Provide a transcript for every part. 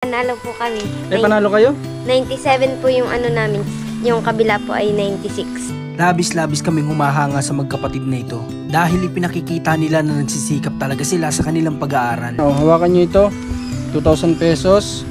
Panalo po kami. Panalo kayo? 97 po yung ano namin. Yung kabila po ay 96. Labis-labis kaming humahanga sa magkapatid na ito dahil ipinakikita nila na nagsisikap talaga sila sa kanilang pag-aaral. Hawakan nyo ito, 2,000 pesos.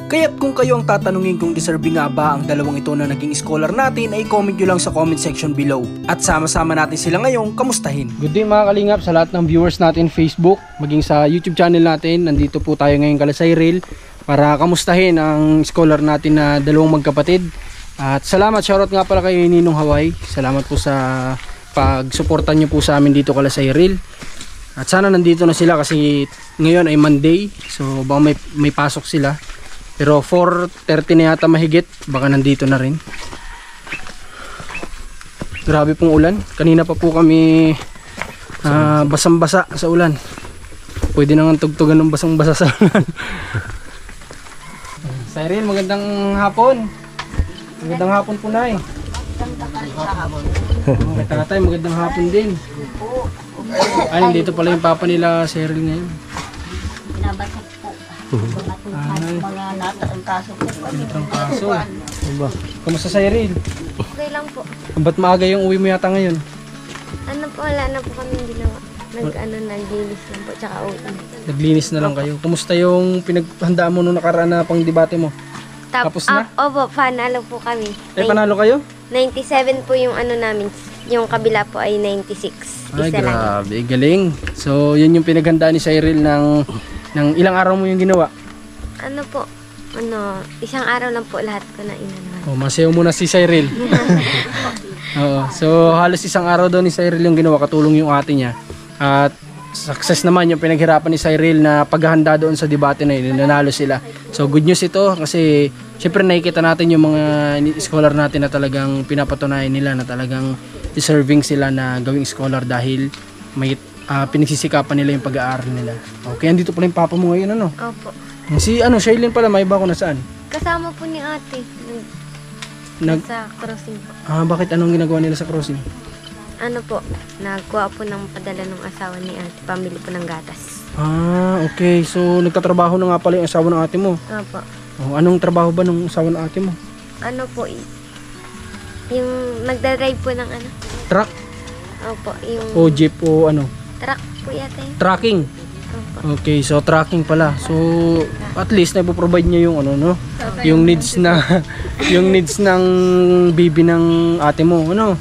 Kaya't kung kayo ang tatanungin kung deserving nga ba ang dalawang ito na naging scholar natin, ay comment nyo lang sa comment section below. At sama-sama natin sila ngayong kamustahin. Good day mga kalingap sa lahat ng viewers natin Facebook, maging sa YouTube channel natin. Nandito po tayo ngayon kala Cyril para kamustahin ang scholar natin na dalawang magkapatid. At salamat, shoutout nga pala kay Ninong Hawaii. Salamat po sa pagsuportan nyo po sa amin dito kala Cyril. At sana nandito na sila kasi ngayon ay Monday. So baka may pasok sila. Pero 4:30 na yata mahigit. Baka nandito na rin. Grabe pong ulan. Kanina pa po kami basang-basa sa ulan. Pwede nang tugtugan ng basang-basa sa ulan. Cyril, magandang hapon. Magandang hapon po, Nay. Kay tatay, magandang hapon din. Ay, dito pala yung papa nila, Cyril, ngayon. Binabasok po. Mga natarangkaso po. Kaso, kamusta Cyril? Okay lang po. Ba't maaga yung uwi mo yata ngayon? Ano po, wala na po kami ginawa. Naglinis lang po, tsaka uwi. Naglinis na lang kayo. Kumusta yung pinaghandaan mo nung nakaraan na pang debate mo? Tapos na? Opo, panalo po kami. Panalo kayo? 97 po yung ano namin. Yung kabila po ay 96. Ay, Isa lang. grabe. Galing. So, yun yung pinaghandaan ni Cyril ng ilang araw mo yung ginawa? Ano po, isang araw lang po lahat ko na inano. Masayaw muna si Cyril. Oo. So, halos isang araw daw ni Cyril yung ginawa. Katulong yung ate niya. At success naman yung pinaghirapan ni Cyril na paghahanda doon sa debate na yun. Nanalo sila. So, good news ito kasi syempre nakikita natin yung mga scholar natin na talagang pinapatunayan nila na talagang deserving sila na gawing scholar dahil may pinagsisikapan nila yung pag-aaral nila. Okay, andito pala yung papa mo ngayon, ano? Opo. Si Shailene pala, may iba ko nasaan? Kasama po ni ate. Sa crossing po. Bakit anong ginagawa nila sa crossing? Ano po, nagkuha po ng padala ng asawa ni ate. Pamili po ng gatas. Okay. So, nagtatrabaho na nga pala yung asawa ng ate mo. Opo. Anong trabaho ba ng asawa ng ate mo? Ano po, yung nagdadrive po ng ano? Truck? Opo, yung O jeep o ano? truck po yata yun. Tracking? Opo. Okay, so tracking pala. So, at least nagpo-provide niya yung ano, no? Yung needs na yung needs ng baby ng ate mo, ano?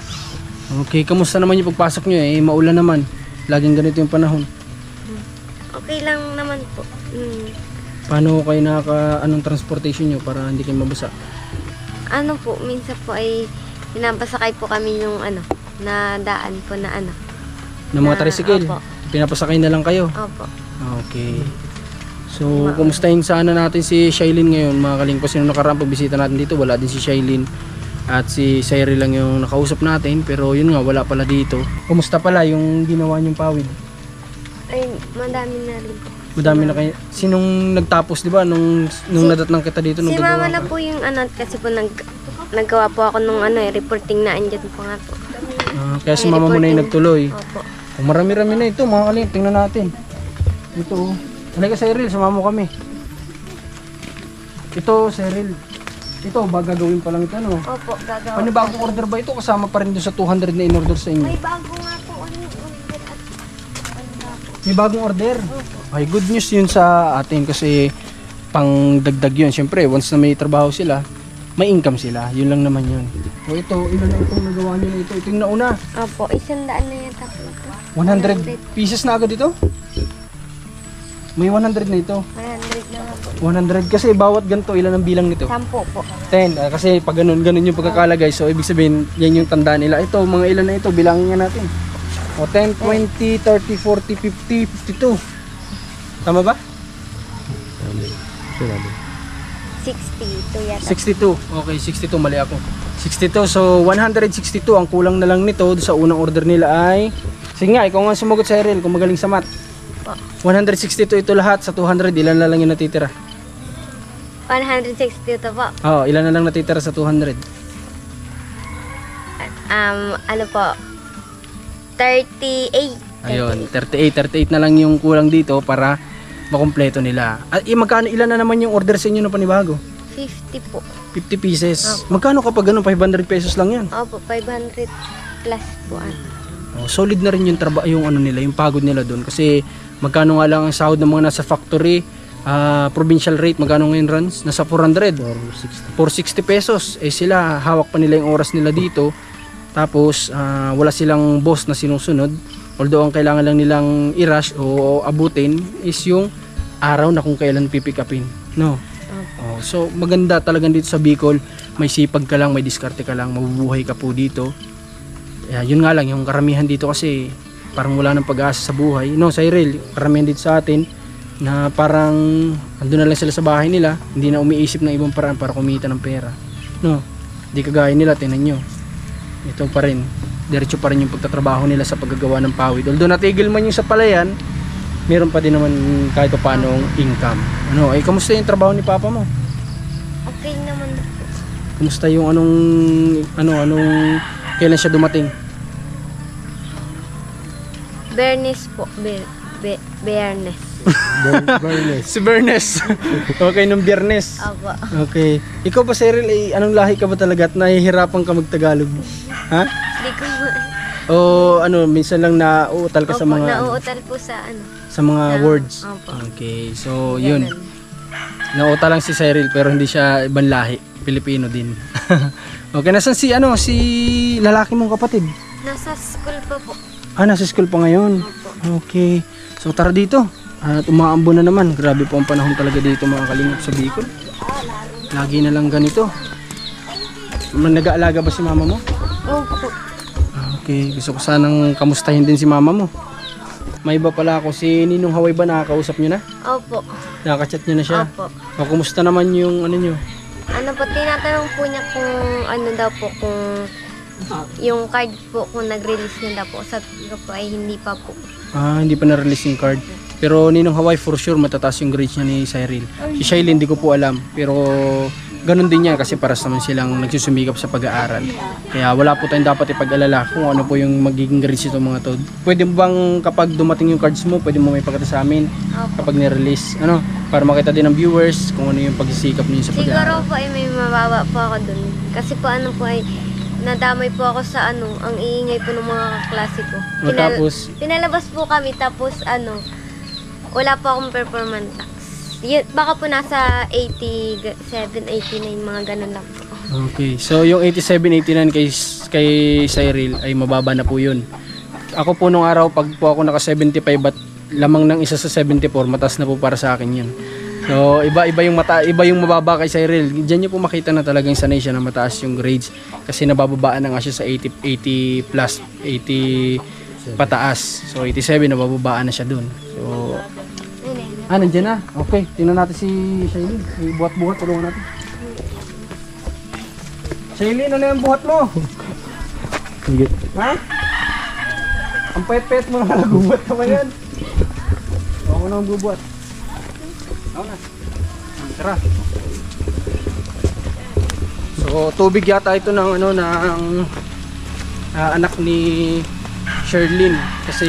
Okay, kamusta naman yung pagpasok niyo? Maulan naman. Laging ganito yung panahon. Okay lang naman po. Paano kayo anong transportation niyo para hindi kayo mabasa? Ano po, minsan po ay pinapasakay po kami yung na daan po na Ng mga tricycle? Opo. Pinapasakay na lang kayo? Opo. Okay. So, kumustahin sana natin si Shailene ngayon, mga kalingkos. Yung nakaraan pagbisita natin dito, wala din si Shailene. At si Cyril lang yung nakausap natin, pero yun nga, wala pala dito. Kumusta pala yung ginawa niyong pawid? Ay, madami na rin po. Madami na kayo. Sinong nagtapos, di ba? Nung nadatnang kita dito? Si mama na po yung kasi po naggawa po ako nung reporting na andyan po nga po. Kaya si mama mo na yung nagtuloy. Opo. Marami-rami na ito, mga kalingkos. Tingnan natin. Ito, halika Cyril, sumama mo kami. Ito, Cyril. Ito, gagawin pa lang ito, no? Opo, gagawa. Ano bagong order ba ito? Kasama pa rin doon sa 200 na in-order sa inyo. May bago nga po. May bagong order? Ay, good news yun sa atin kasi pang dagdag yun. Siyempre, once na may trabaho sila, may income sila. Yun lang naman yun. O ito, ilan na itong nagawa nyo na ito? Ito yung nauna. Opo, 100 na yata po ito. 100 pieces na agad ito? May 100 na ito. 100 na nga po. 100 kasi bawat ganito, ilan ang bilang nito? 10 po. 10. Kasi pag ganun yung pagkakalagay. So, ibig sabihin, yan yung tanda nila. Ito, mga ilan na ito, bilangin nga natin. O, 10, 20, 30, 40, 50, 52. Tama ba? 62 yata. 62. Okay, 62. Mali ako. 62. So, 162. Ang kulang na lang nito sa unang order nila ay... Sige nga, ikaw nga sumagot sa Cyril kung magaling sa math. 162 ito lahat sa 200. Ilan na lang yung natitira? 162 to po. Ilan na lang natitira sa 200? Ano po? 38. Ayun, 38 na lang yung kulang dito para makumpleto nila. At magkano, ilan na naman yung order sa inyo na panibago? 50 po. 50 pieces. Magkano kapag ano, 500 pesos lang yan? Opo, 500 plus po. Oh, solid na rin yung trabaho, yung ano nila, yung pagod nila doon. Kasi magkano nga lang ang sahod ng mga nasa factory, provincial rate, magkano ngayon runs? Nasa 400. 460 pesos. Eh sila, hawak pa nila yung oras nila dito. Tapos, wala silang boss na sinusunod. Although, ang kailangan lang nilang i-rush o abutin is yung araw na kung kailan pipick upin. No? Oh, so, maganda talagang dito sa Bicol. May sipag ka lang, may diskarte ka lang, mabubuhay ka po dito. Yun nga lang, yung karamihan dito kasi parang wala ng pag-asa sa buhay. No, Cyril, karamihan dito sa atin na parang andun na lang sila sa bahay nila, hindi na umiisip ng ibang paraan para kumita ng pera. No, di kagaya nila, tinan nyo. Ito pa rin, diretso pa rin yung pagtatrabaho nila sa paggagawa ng pawid. Although natigil man yung sa palayan, meron pa din naman kahit pa paanong income. Ano, ay kamusta yung trabaho ni Papa mo? Okay naman po. Kamusta yung anong kailan siya dumating? Bernes po. Bernes. Si Bernes. Okay, nung Biyernes. Opo. Okay. Ikaw ba, Cyril, anong lahi ka ba talaga at nahihirapan ka mag-Tagalog? Ha? Hindi ko O minsan lang nauutal ka sa Opo, mga nauutal po sa sa mga words. Opo. Okay. So, yun. Nauutal lang si Cyril pero hindi siya ibang lahi. Pilipino din. Okay, nasan si lalaki mong kapatid? Nasa school pa po. Nasa school pa ngayon. Okay. So tara dito. At umaambo na naman. Grabe po ang panahon talaga dito mga kalingap sa Bicol. Lagi na lang ganito. Nag-aalaga ba si mama mo? Opo. Okay. Gusto ko sanang kamustahin din si mama mo. May iba pala ako. Si Ninong Haway ba nakakausap nyo na? Opo. Nakaka-chat nyo na siya? Opo. O kumusta naman yung nyo? Ano po, tinatanong po niya kung ano daw po, kung yung card po, kung nag-release niya daw po. Sabi ko po ay hindi pa po. Hindi pa na-release yung card. Pero Ninong Hawaii for sure matataas yung grades niya ni Cyril. Si Shailene hindi ko po alam. Pero ganun din yan kasi paras naman silang nagsusumikap sa pag-aaral. Kaya wala po tayong dapat ipag-alala kung ano po yung magiging grades ito mga tod. Pwede mo bang kapag dumating yung cards mo, pwede mo may pakita sa amin kapag ni-release? Para makita din ng viewers kung ano yung pagsisikap niyo sa pag-aaral. Siguro po ay may mababa po ako dun. Kasi po po ay nadamay po ako sa ang iingay po ng mga kaklase ko. Tapos? Pinalabas po kami tapos wala po akong performance tax. Baka po nasa 87, 89, mga ganun lang po. Okay, so yung 87, 89 kay Cyril ay mababa na po yun. Ako po nung araw, pag po ako naka 75 at lamang ng isa sa 74, mataas na po para sa akin yun. So iba yung mababa kay Cyril. Diyan niyo po makita na talagang sanay siya na mataas yung grades kasi nabababaan na nga siya sa 80 plus, 80 pataas. So 87 nabababaan na siya dun. So nandiyan na. Okay, tingnan natin si Shailene. May buhat-buhat, tulungan natin. Shailene, ano yung buhat mo? Higit. Ha? Ang pet-pet mo na nagubuhat ka ba yan? Ako na ang bubuhat. Ako na. Tara. So, tubig yata ito ng anak ni Sherlyn kasi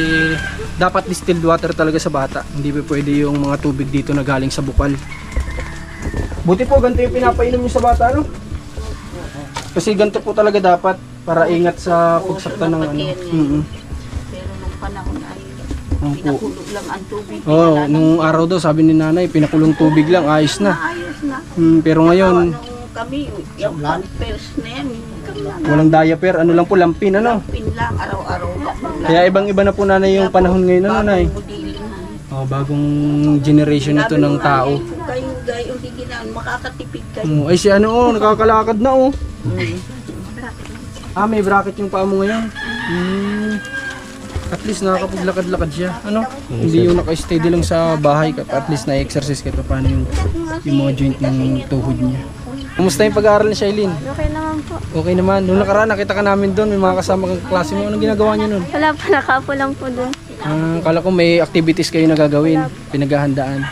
dapat distilled water talaga sa bata. Hindi pa pwede yung mga tubig dito na galing sa bukal. Buti po ganito yung pinapainom niyo sa bata, no? Kasi ganito po talaga dapat para ingat sa pagsakta ng Pero nung panahon ay pinakulog lang ang tubig. Nung araw daw sabi ni nanay, pinakulong tubig lang, ayos na. Ayos na. Pero ngayon, Kami, yung pers na yan. walang diaper, ano lang po, lampin, ano? Pin lang, araw-araw. Kaya ibang-iba na po nanay yung panahon ngayon, ano, nanay? Bagong generation ito ng tao. Kung kayo gayon, hindi ginaan, makakatipid kayo. Ay si nakakalakad na, may bracket yung paa mo ngayon. At least nakakapaglakad-lakad siya. Hindi yung naka-steady lang sa bahay. At least na-exercise kahit paano yung mga joint ng tuhod niya. Kumusta yung pag-aaral ni Shailene? Okay naman po. Okay naman. Nung nakaraan nakita ka namin doon, may mga kasama kang klase mo. Anong ginagawa niyo noon? Wala pa, nakapo lang po dun. Kala ko may activities kayo na gagawin, pinaghahandaan.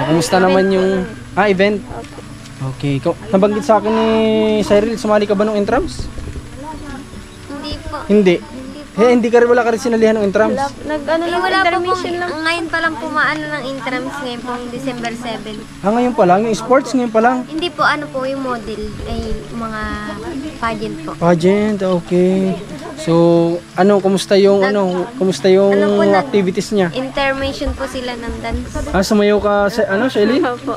Kumusta naman yung event? Okay. Nabanggit sa akin ni Cyril, sumali ka ba nung intrams? Hindi po. Hindi. Hindi po. Hindi ka rin, wala ka rin sinalihan ng intrams? Nag-ano lang, wala pa pong, ngayon pa lang pumaano ng intrams ngayon pong December 7. Ngayon pa lang, yung sports ngayon pa lang. Hindi po, ano po yung model, ay mga pageant po. Pageant, okay. So, kumusta yung Ano po, activities niya? Intermission po sila ng dance. Sumayaw ka sa, Shelly? Opo.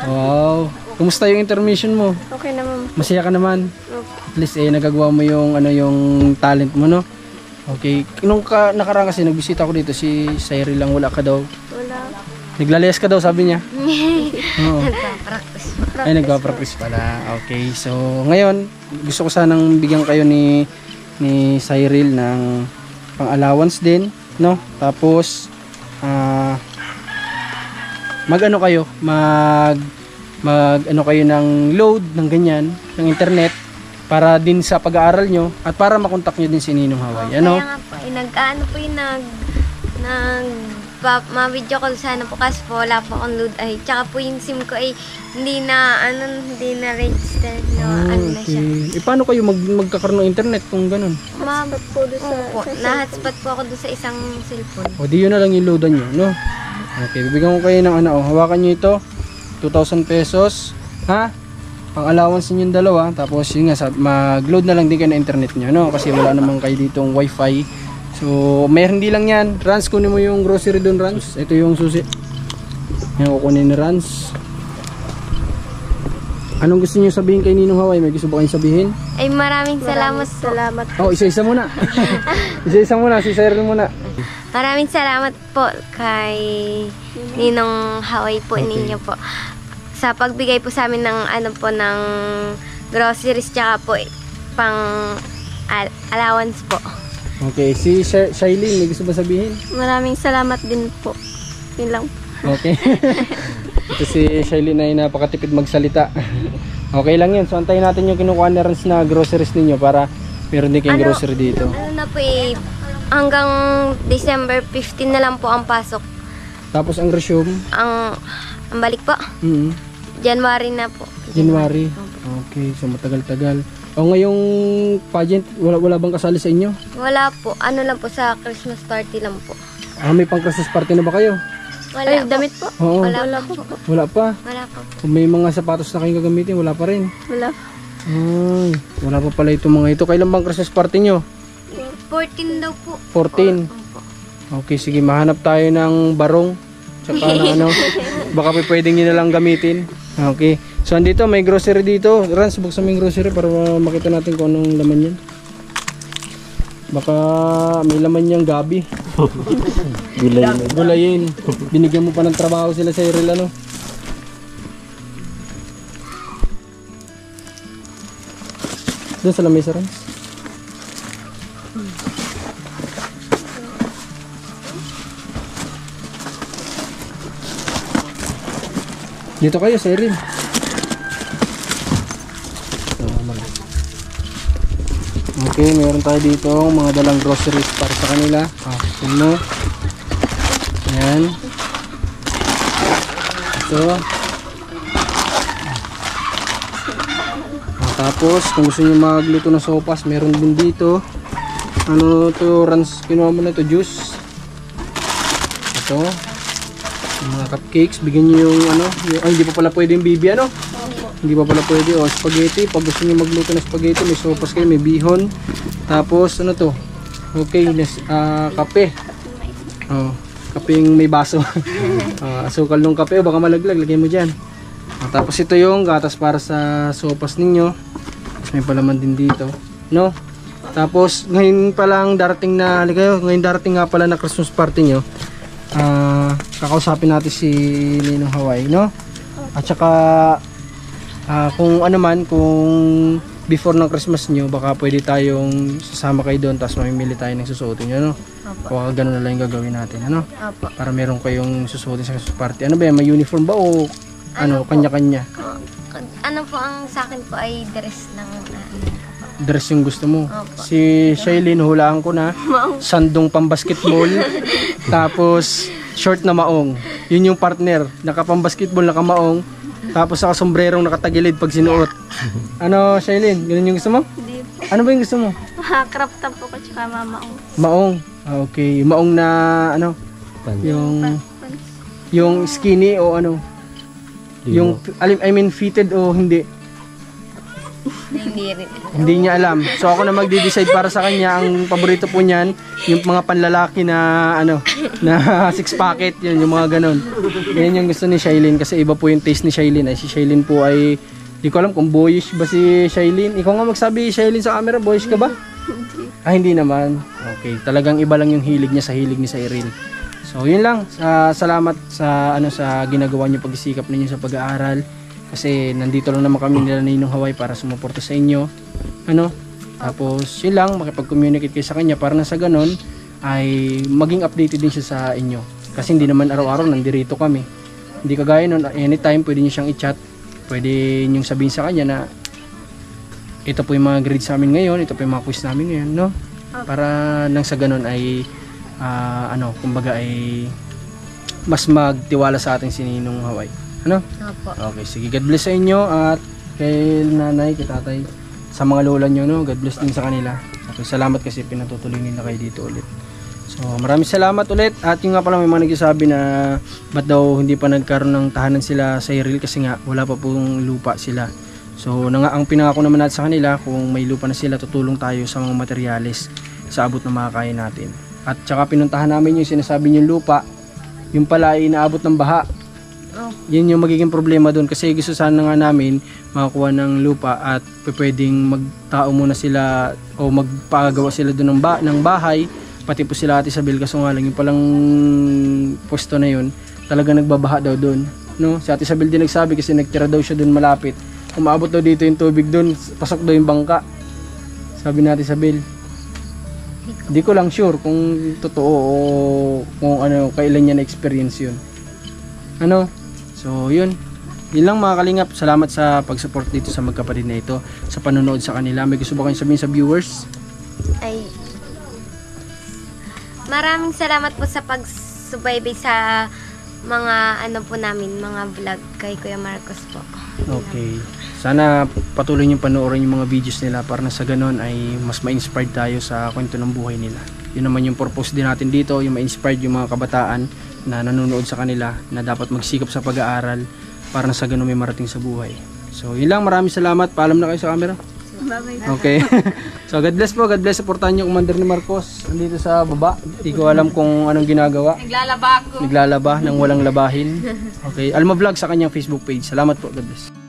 Wow. Kumusta yung intermission mo? Okay naman. Masaya ka naman? Opo. At least nagagawa mo yung yung talent mo, no? Okay. Nung nakaraan kasi nagbisita ako dito, si Cyril lang, wala ka daw. Wala. Naglalayas ka daw, sabi niya. Oo. Nagpa-practice. Ay, nagpa-practice pala. Okay. So, ngayon, gusto ko sanang bigyan kayo ni Cyril ng pang-allowance din, no? Tapos, mag-ano kayo, mag-ano kayo ng load ng ganyan, ng internet, para din sa pag-aaral nyo, at para makontak nyo din si Ninong Hawaii. Ano? Kaya nga po, nag-ano po yung ma-video call sana po kasi po wala po akong load ay tsaka po yung SIM ko ay hindi na register na siya. Paano kayo magkakaroon ng internet kung ganun? Na-hotspot po ako doon sa isang cellphone. O di yun na lang yung loadan nyo, no? Okay, bibigyan ko kayo ng hawakan nyo ito, 2,000 pesos, ha? Pang allowance ninyong dalawa, tapos yun nga, mag-load na lang din kayo ng internet nyo, no? Kasi wala naman kayo ditong wifi. So, hindi lang yan. Rans, kunin mo yung grocery doon, Rans. Ito yung susi. Yan, kukunin ni Rans. Anong gusto niyo sabihin kay Ninong Hawaii? May gusto ba kayong sabihin? Ay maraming salamat. Isa-isa muna. Isa-isa muna, si Cyril muna. Maraming salamat po kay Ninong Hawaii po ninyo po. Sa pagbigay po sa amin ng ng groceries tsaka po pang allowance po. Okay, si Shailene, may gusto ba sabihin? Maraming salamat din po. Yun lang. Okay. Ito si Shailene ay napakatipid magsalita. Okay lang yun. So antayin natin yung kinukuha na Rans na groceries ninyo para meron din kayong grocery dito. Na po hanggang December 15 na lang po ang pasok. Tapos ang resume? Ang balik po? January na po. January? Okay, so matagal-tagal. O ngayong pageant, wala bang kasali sa inyo? Wala po. Ano lang po, sa Christmas party lang po. May pang Christmas party na ba kayo? Wala po. Damit po? Oo. Wala po. Wala pa? Wala po. Kung may mga sapatos na kayong gagamitin, wala pa rin? Wala. Ay, wala pa pala itong mga ito. Kailan bang Christmas party nyo? 14 daw po. 14? Okay, sige. Mahanap tayo ng barong. Tsaka na baka pwedeng nyo na lang gamitin. Okay. So, andito, may grocery dito. Rans, buksan mo yung grocery para makita natin kung anong laman yan. Baka may laman niyang gabi. Gulayin. Binigyan mo pa ng trabaho sila sa Cyril, ano? Doon sa lamesa, Rans. Dito kayo, Cyril. Okay, meron tayo dito mga dalang groceries para sa kanila. Puno. Ayan. Ito. Tapos, kung gusto nyo magluto ng sopas, meron din dito. Ano to, Rans, kinuha mo na ito, juice. Ito. Mga cupcakes, bigyan nyo yung hindi pa pala pwede yung bibi, ano? Hindi pa pala pwede. Spaghetti, pag gusto nyo magluto ng spaghetti, may sopas kayo, may bihon. Tapos, ano to? Okay, kape. Kapeng may baso. Asukal ng kape, baka malaglag, lagay mo dyan. Tapos ito yung gatas para sa sopas ninyo. Tapos may palaman din dito, no? Tapos, ngayon pa lang darating nga pala na Christmas party nyo. Kakausapin natin si Ninong Hawaii, no? At saka kung kung before ng Christmas nyo, baka pwede tayong sasama kayo doon, tapos mamimili tayo ng susuotin nyo, no? Baka gano'n na lang yung gagawin natin, ano? Opo. Para meron kayong susuotin sa Christmas party. Ano ba yan? May uniform ba o kanya-kanya? Ano po ang sa akin po ay dress ng Dress yung gusto mo. Opo. Si Shailene, hulaan ko na, sandong pambasketball, tapos short na maong. Yun yung partner, nakapambasketball, nakamaong, tapos saka sombrerong nakatagilid pag sinuot. Ano, Shailene? Ganun yung gusto mo? Hindi po. Ano ba yung gusto mo? Crop top po ko tsaka mamaong. Maong. Okay. Maong na ano? Yung skinny o ano? Yung I mean fitted o hindi? Hindi rin. Hindi niya alam. So ako na magde-decide para sa kanya. Ang paborito po niyan, yung mga panlalaki na ano, na six packet, yun, yung mga ganon. Yan yung gusto ni Shailene kasi iba po yung taste ni Shailene. Ay si Shailene po ay di ko alam kung boyish ba si Shailene. Ikaw nga magsabi, Shailene, sa camera, boyish ka ba? Ah, hindi naman. Okay, talagang iba lang yung hilig niya sa hilig ni Cyril. So, yun lang. Salamat sa ano sa ginagawa niyo pagsisikap ninyo sa pag-aaral. Kasi nandito lang naman kami nila Ninong Hawaii para sumuporta sa inyo. Ano? Tapos, yun lang, makipag-communicate kayo sa kanya para na sa ganon ay maging updated din siya sa inyo. Kasi hindi naman araw-araw nandirito kami. Hindi kagaya nun, anytime pwede niyo siyang i-chat. Pwede niyong sabihin sa kanya na ito po yung mga grades namin ngayon, ito po yung mga quiz namin ngayon, no? Para nang sa ganun ay kumbaga ay mas magtiwala sa ating si Ninong Hawaii. Ano? Opo. Okay, sige. God bless sa inyo at kay nanay, kay tatay, sa mga lola nyo, no? God bless din sa kanila. Okay, salamat kasi pinatutuloy nila kayo dito ulit. So, maraming salamat ulit. At yung nga pala may mga nagsasabi na ba't daw hindi pa nagkaroon ng tahanan sila sa Cyril kasi nga wala pa pong lupa sila. So, ang pinangako naman natin sa kanila, kung may lupa na sila, tutulong tayo sa mga materyales sa abot ng mga kaya natin. At saka pinuntahan namin yung sinasabi niyong lupa, yung pala ay inaabot ng baha. Yun yung magiging problema doon kasi gusto sana nga namin makakuha ng lupa at pwedeng magtao muna sila o magpagawa sila doon ng bahay, pati po sila Ate Isabel, kaso nga lang yung palang pwesto na yun talaga nagbabaha daw doon, no? Si Ate Isabel din nagsabi kasi nagtira daw siya doon malapit, umaabot daw dito yung tubig doon, pasok daw yung bangka, sabi ni Ate Isabel. Hindi ko lang sure kung totoo o kung ano, kailan niya na-experience yun. Ano? So, yun. Yun lang mga kalingap. Salamat sa pag-support dito sa magkapatid na ito, sa panonood sa kanila. May gusto ba kayong sabihin sa viewers? Ay, maraming salamat po sa pagsubaybay sa mga ano po namin, mga vlog kay Kuya Marcos po. Okay. Sana patuloy niyong panoorin yung mga videos nila para na sa ganun ay mas ma-inspired tayo sa kwento ng buhay nila. Yun naman yung purpose din natin dito, yung ma-inspired yung mga kabataan na nanonood sa kanila na dapat magsikap sa pag-aaral para na sa ganun may marating sa buhay. So, yun lang. Maraming salamat. Paalam na kayo sa camera. Bye-bye. Okay. So, God bless po. God bless. Supportahan niyo Commander ni Marcos. Andito sa baba. Hindi ko alam kung anong ginagawa. Naglalaba ako. Naglalaba nang walang labahin. Okay. Alma Vlog sa kanyang Facebook page. Salamat po. God bless.